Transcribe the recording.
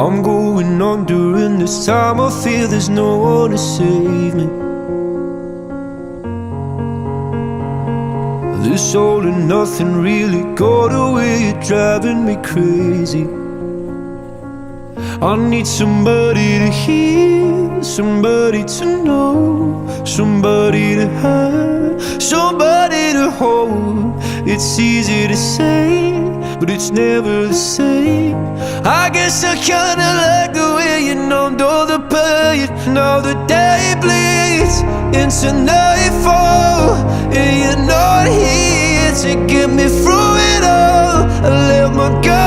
I'm going on during this time. I feel there's no one to save me. This all and nothing really got away, you're driving me crazy. I need somebody to hear, somebody to know, somebody to have, somebody to hold. It's easy to say, but it's never the same. I guess I kinda like the way you numbed all the pain. Now the day bleeds into nightfall, and you're not here to get me through it all. I let my guard